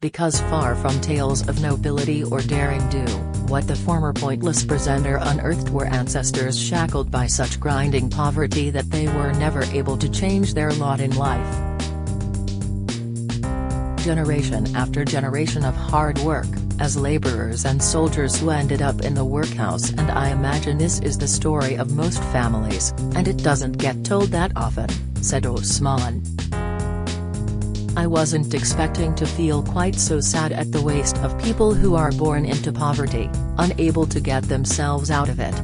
because far from tales of nobility or daring-do, what the former Pointless presenter unearthed were ancestors shackled by such grinding poverty that they were never able to change their lot in life. Generation after generation of hard work, as laborers and soldiers who ended up in the workhouse, and I imagine this is the story of most families, and it doesn't get told that often, said Osman. I wasn't expecting to feel quite so sad at the waste of people who are born into poverty, unable to get themselves out of it.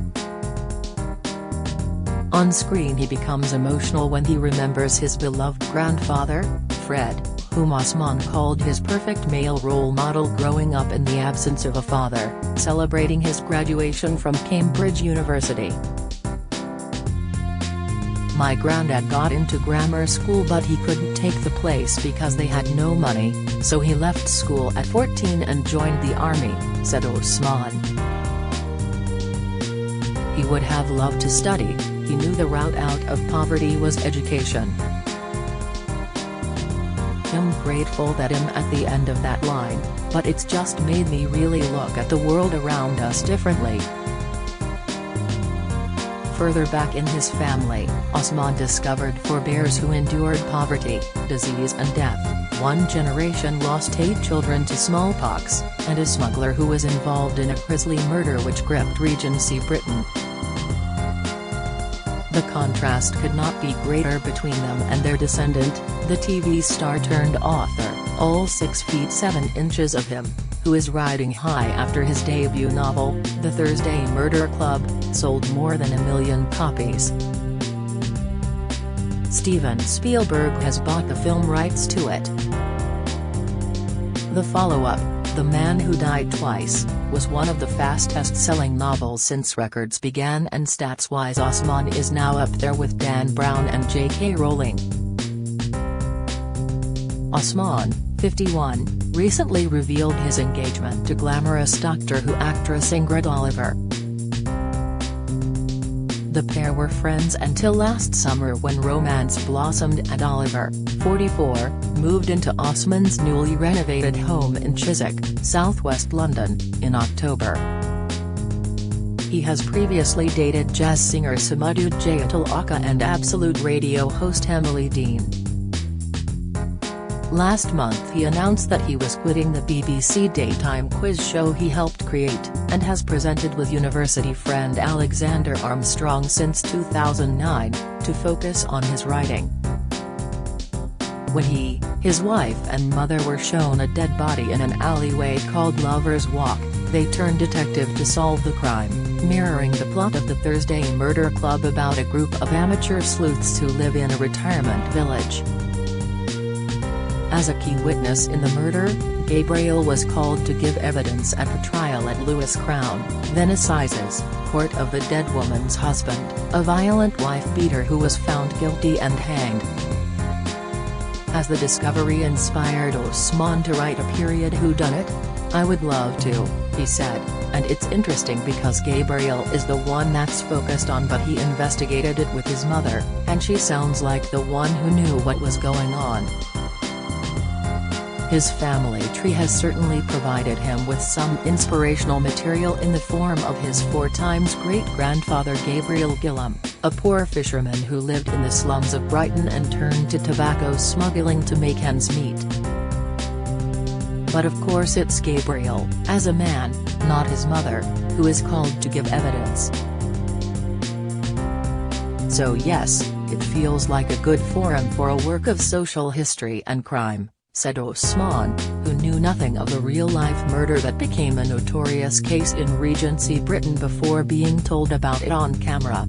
On screen he becomes emotional when he remembers his beloved grandfather, Fred, whom Osman called his perfect male role model growing up in the absence of a father, celebrating his graduation from Cambridge University. My granddad got into grammar school but he couldn't take the place because they had no money, so he left school at 14 and joined the army, said Osman. He would have loved to study, he knew the route out of poverty was education. I'm grateful that I'm at the end of that line, but it's just made me really look at the world around us differently. Further back in his family, Osman discovered forebears who endured poverty, disease and death. One generation lost 8 children to smallpox, and a smuggler who was involved in a grisly murder which gripped Regency Britain. The contrast could not be greater between them and their descendant, the TV star turned author, all 6 feet 7 inches of him, who is riding high after his debut novel, The Thursday Murder Club, sold more than 1 million copies. Steven Spielberg has bought the film rights to it. The follow-up, The Man Who Died Twice, was one of the fastest-selling novels since records began, and stats-wise Osman is now up there with Dan Brown and J.K. Rowling. Osman, 51, recently revealed his engagement to glamorous Doctor Who actress Ingrid Oliver. The pair were friends until last summer when romance blossomed and Oliver, 44, moved into Osman's newly renovated home in Chiswick, southwest London, in October. He has previously dated jazz singer Sumudud Jayatulaka and Absolute Radio host Emily Dean. Last month he announced that he was quitting the BBC daytime quiz show he helped create, and has presented with university friend Alexander Armstrong since 2009, to focus on his writing. When he, his wife and mother were shown a dead body in an alleyway called Lover's Walk, they turned detective to solve the crime, mirroring the plot of The Thursday Murder Club about a group of amateur sleuths who live in a retirement village. As a key witness in the murder, Gabriel was called to give evidence at the trial at Lewis Crown, then Assizes, court of the dead woman's husband, a violent wife-beater who was found guilty and hanged. Has the discovery inspired Osman to write a period whodunit? I would love to, he said, and it's interesting because Gabriel is the one that's focused on, but he investigated it with his mother, and she sounds like the one who knew what was going on. His family tree has certainly provided him with some inspirational material in the form of his 4x great-grandfather Gabriel Gillam, a poor fisherman who lived in the slums of Brighton and turned to tobacco smuggling to make ends meet. But of course it's Gabriel, as a man, not his mother, who is called to give evidence. So yes, it feels like a good forum for a work of social history and crime, said Osman, who knew nothing of the real-life murder that became a notorious case in Regency Britain before being told about it on camera.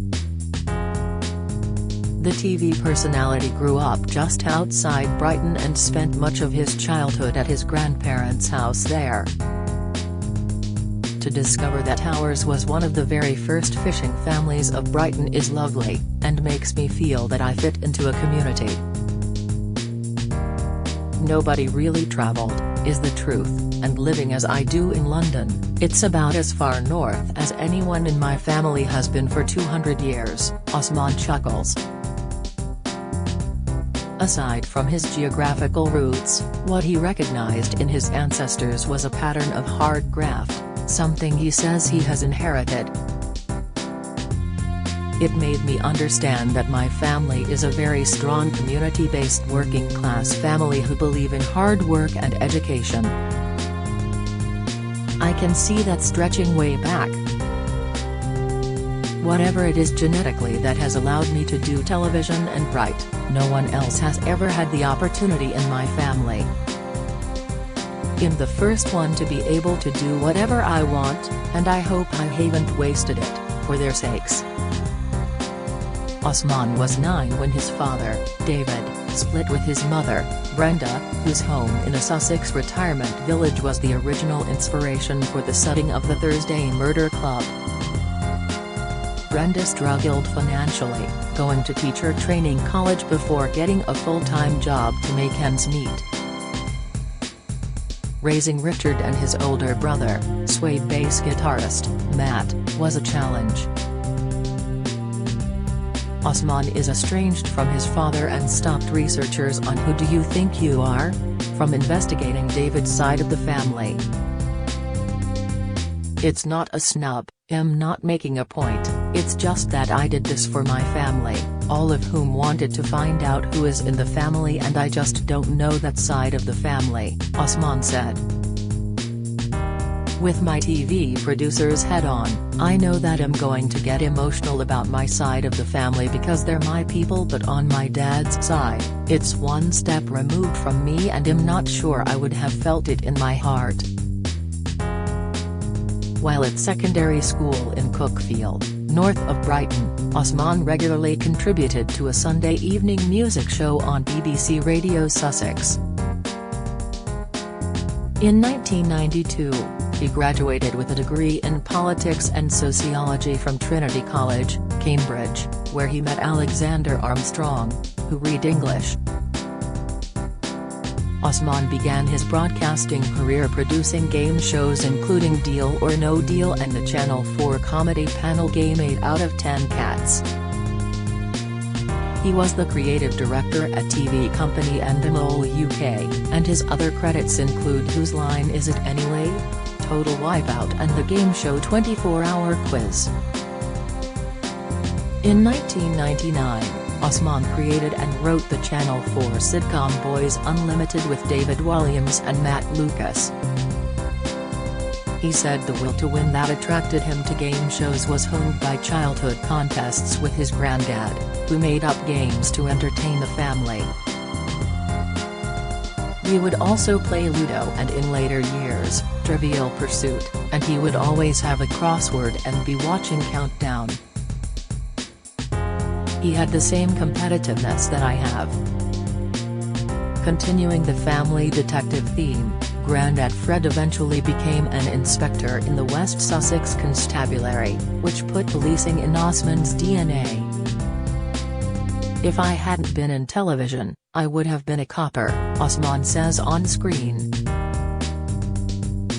The TV personality grew up just outside Brighton and spent much of his childhood at his grandparents' house there. To discover that ours was one of the very first fishing families of Brighton is lovely, and makes me feel that I fit into a community. Nobody really travelled, is the truth, and living as I do in London, it's about as far north as anyone in my family has been for 200 years, Osman chuckles. Aside from his geographical roots, what he recognized in his ancestors was a pattern of hard graft, something he says he has inherited. It made me understand that my family is a very strong community-based working-class family who believe in hard work and education. I can see that stretching way back. Whatever it is genetically that has allowed me to do television and write, no one else has ever had the opportunity in my family. I'm the first one to be able to do whatever I want, and I hope I haven't wasted it, for their sakes. Osman was 9 when his father, David, split with his mother, Brenda, whose home in a Sussex retirement village was the original inspiration for the setting of the Thursday Murder Club. Brenda struggled financially, going to teacher training college before getting a full-time job to make ends meet. Raising Richard and his older brother, suede bass guitarist, Matt, was a challenge. Osman is estranged from his father and stopped researchers on Who Do You Think You Are? From investigating David's side of the family. It's not a snub, I'm not making a point, it's just that I did this for my family, all of whom wanted to find out who is in the family, and I just don't know that side of the family, Osman said. With my TV producer's head on, I know that I'm going to get emotional about my side of the family because they're my people, but on my dad's side, it's one step removed from me and I'm not sure I would have felt it in my heart. While at secondary school in Cookfield, north of Brighton, Osman regularly contributed to a Sunday evening music show on BBC Radio Sussex. In 1992, he graduated with a degree in politics and sociology from Trinity College, Cambridge, where he met Alexander Armstrong, who read English. Osman began his broadcasting career producing game shows including Deal or No Deal and the Channel 4 comedy panel game 8 out of 10 Cats. He was the creative director at TV company Endemol UK, and his other credits include Whose Line Is It Anyway?, Total Wipeout and the game show 24-Hour Quiz. In 1999, Osman created and wrote the Channel 4 sitcom Boys Unlimited with David Walliams and Matt Lucas. He said the will to win that attracted him to game shows was honed by childhood contests with his granddad, who made up games to entertain the family. We would also play Ludo and in later years, Trivial Pursuit, and he would always have a crossword and be watching Countdown. He had the same competitiveness that I have. Continuing the family detective theme, Grandad Fred eventually became an inspector in the West Sussex Constabulary, which put policing in Osman's DNA. If I hadn't been in television, I would have been a copper, Osman says on screen.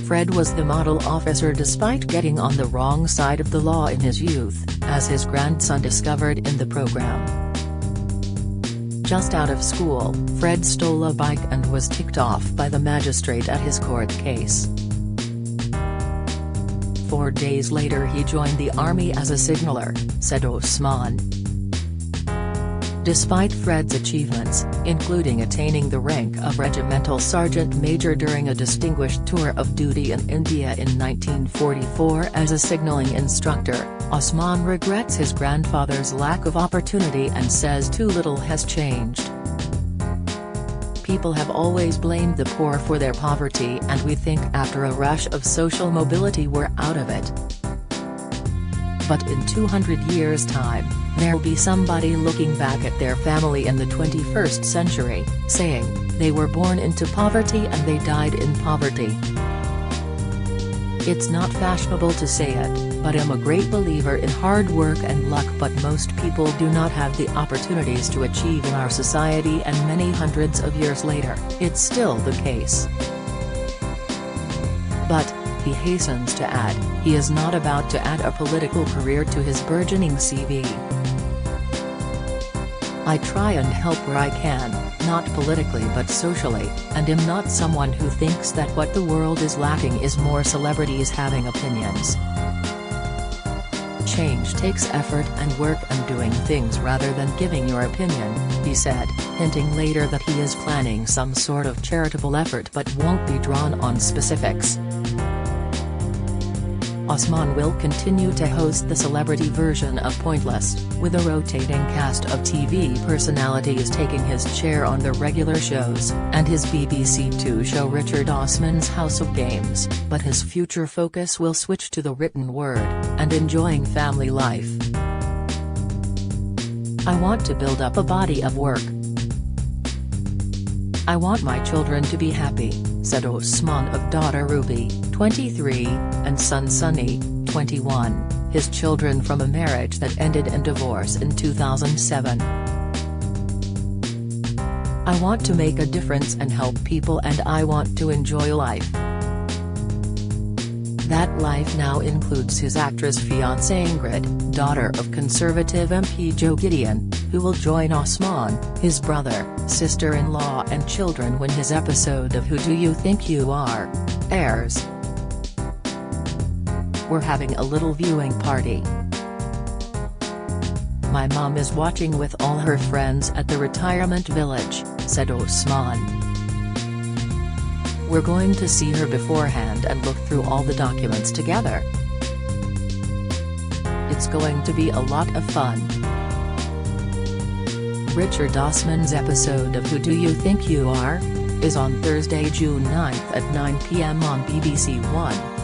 Fred was the model officer despite getting on the wrong side of the law in his youth, as his grandson discovered in the program. Just out of school, Fred stole a bike and was ticked off by the magistrate at his court case. 4 days later he joined the army as a signaller, said Osman. Despite Fred's achievements, including attaining the rank of regimental sergeant major during a distinguished tour of duty in India in 1944 as a signalling instructor, Osman regrets his grandfather's lack of opportunity and says too little has changed. People have always blamed the poor for their poverty, and we think after a rush of social mobility we're out of it. But in 200 years' time, there'll be somebody looking back at their family in the 21st century, saying, they were born into poverty and they died in poverty. It's not fashionable to say it, but I'm a great believer in hard work and luck, but most people do not have the opportunities to achieve in our society, and many hundreds of years later, it's still the case. But, he hastens to add, he is not about to add a political career to his burgeoning CV. I try and help where I can, not politically but socially, and am not someone who thinks that what the world is lacking is more celebrities having opinions. Change takes effort and work and doing things rather than giving your opinion, he said, hinting later that he is planning some sort of charitable effort but won't be drawn on specifics. Osman will continue to host the celebrity version of Pointless, with a rotating cast of TV personalities taking his chair on the regular shows, and his BBC Two show Richard Osman's House of Games, but his future focus will switch to the written word, and enjoying family life. I want to build up a body of work. I want my children to be happy, said Osman of daughter Ruby, 23, and son Sunny, 21, his children from a marriage that ended in divorce in 2007. I want to make a difference and help people, and I want to enjoy life. That life now includes his actress fiancée Ingrid, daughter of Conservative MP Joe Gideon, who will join Osman, his brother, sister-in-law and children when his episode of Who Do You Think You Are? Airs. We're having a little viewing party. My mom is watching with all her friends at the retirement village, said Osman. We're going to see her beforehand and look through all the documents together. It's going to be a lot of fun. Richard Osman's episode of Who Do You Think You Are? Is on Thursday, June 9 at 9 p.m. on BBC One.